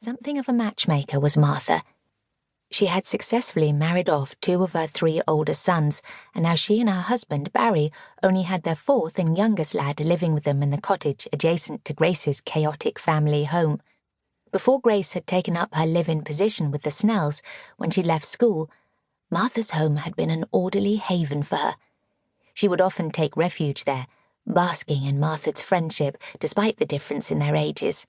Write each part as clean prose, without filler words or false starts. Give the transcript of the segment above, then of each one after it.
Something of a matchmaker was Martha. She had successfully married off 2 of her 3 older sons, and now she and her husband, Barry, only had their 4th and youngest lad living with them in the cottage adjacent to Grace's chaotic family home. Before Grace had taken up her live-in position with the Snells when she left school, Martha's home had been an orderly haven for her. She would often take refuge there, basking in Martha's friendship despite the difference in their ages.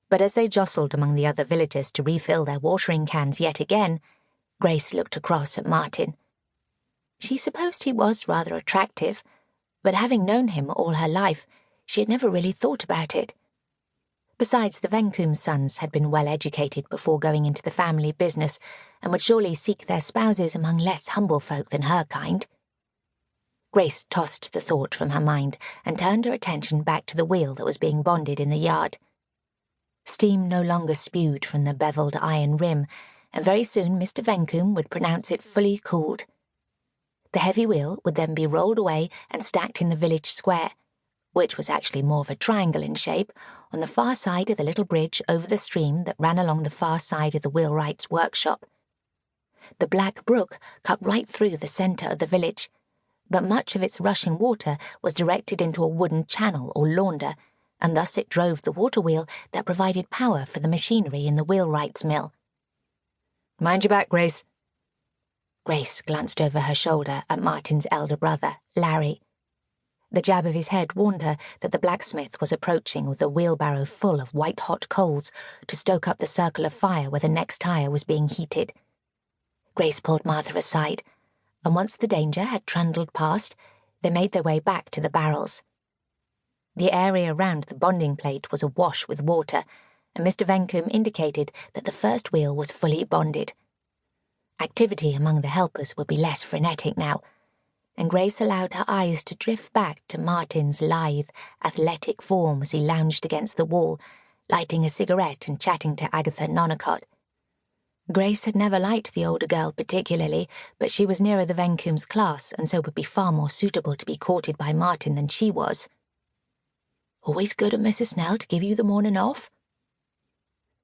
But as they jostled among the other villagers to refill their watering cans yet again, Grace looked across at Martin. She supposed he was rather attractive, but having known him all her life, she had never really thought about it. Besides, the Vencombe sons had been well educated before going into the family business and would surely seek their spouses among less humble folk than her kind. Grace tossed the thought from her mind and turned her attention back to the wheel that was being bonded in the yard. Steam no longer spewed from the beveled iron rim, and very soon Mr. Vencombe would pronounce it fully cooled. The heavy wheel would then be rolled away and stacked in the village square, which was actually more of a triangle in shape, on the far side of the little bridge over the stream that ran along the far side of the wheelwright's workshop. The Black Brook cut right through the centre of the village, but much of its rushing water was directed into a wooden channel or launder, and thus it drove the water wheel that provided power for the machinery in the wheelwright's mill. "Mind your back, Grace." Grace glanced over her shoulder at Martin's elder brother, Larry. The jab of his head warned her that the blacksmith was approaching with a wheelbarrow full of white-hot coals to stoke up the circle of fire where the next tire was being heated. Grace pulled Martha aside, and once the danger had trundled past, they made their way back to the barrels. The area around the bonding plate was awash with water, and Mr. Vencombe indicated that the first wheel was fully bonded. Activity among the helpers would be less frenetic now, and Grace allowed her eyes to drift back to Martin's lithe, athletic form as he lounged against the wall, lighting a cigarette and chatting to Agatha Nonacott. Grace had never liked the older girl particularly, but she was nearer the Vencombes' class and so would be far more suitable to be courted by Martin than she was. "Always good of Mrs. Snell to give you the morning off?"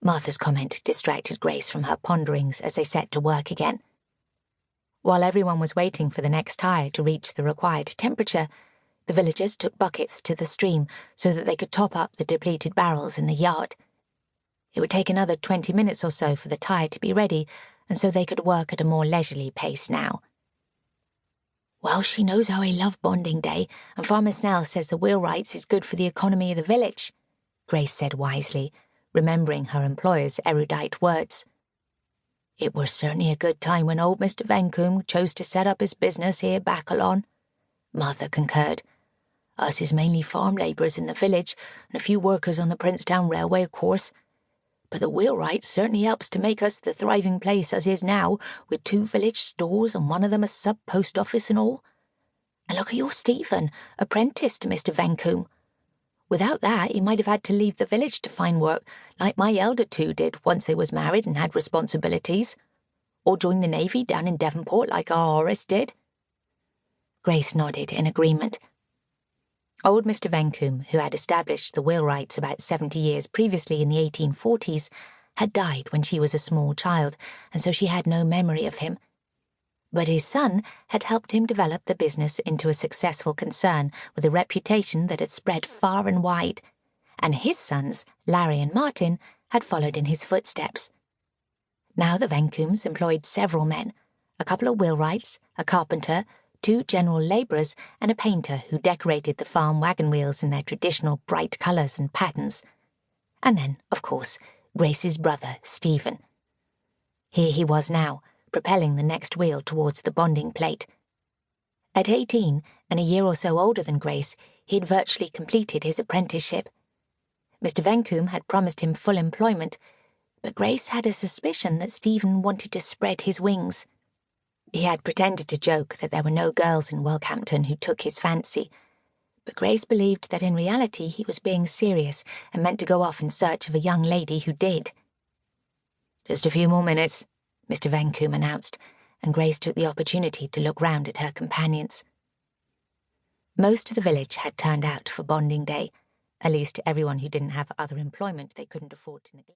Martha's comment distracted Grace from her ponderings as they set to work again. While everyone was waiting for the next tire to reach the required temperature, the villagers took buckets to the stream so that they could top up the depleted barrels in the yard. It would take another 20 minutes or so for the tire to be ready, and so they could work at a more leisurely pace now. "Well, she knows how I love bonding day, and Farmer Snell says the wheelwrights is good for the economy of the village," Grace said wisely, remembering her employer's erudite words. "It was certainly a good time when old Mr. Vencombe chose to set up his business here back along," Martha concurred. "Us is mainly farm labourers in the village, and a few workers on the Princetown Railway, of course. But the wheelwrights certainly helps to make us the thriving place as is now, with 2 village stores and one of them a sub-post office and all. And look at your Stephen, apprentice to Mr. Vencombe. Without that, he might have had to leave the village to find work, like my elder 2 did once they was married and had responsibilities. Or join the Navy down in Devonport like our Horace did." Grace nodded in agreement. Old Mr. Vencombe, who had established the wheelwrights about 70 years previously in the 1840s, had died when she was a small child, and so she had no memory of him. But his son had helped him develop the business into a successful concern with a reputation that had spread far and wide, and his sons, Larry and Martin, had followed in his footsteps. Now the Vencombes employed several men, a couple of wheelwrights, a carpenter, 2 general labourers, and a painter who decorated the farm wagon wheels in their traditional bright colours and patterns. And then, of course, Grace's brother, Stephen. Here he was now, propelling the next wheel towards the bonding plate. At 18, and a year or so older than Grace, he had virtually completed his apprenticeship. Mr. Vencombe had promised him full employment, but Grace had a suspicion that Stephen wanted to spread his wings. He had pretended to joke that there were no girls in Walkhampton who took his fancy, but Grace believed that in reality he was being serious and meant to go off in search of a young lady who did. "Just a few more minutes," Mr. Vencombe announced, and Grace took the opportunity to look round at her companions. Most of the village had turned out for bonding day, at least everyone who didn't have other employment they couldn't afford to neglect.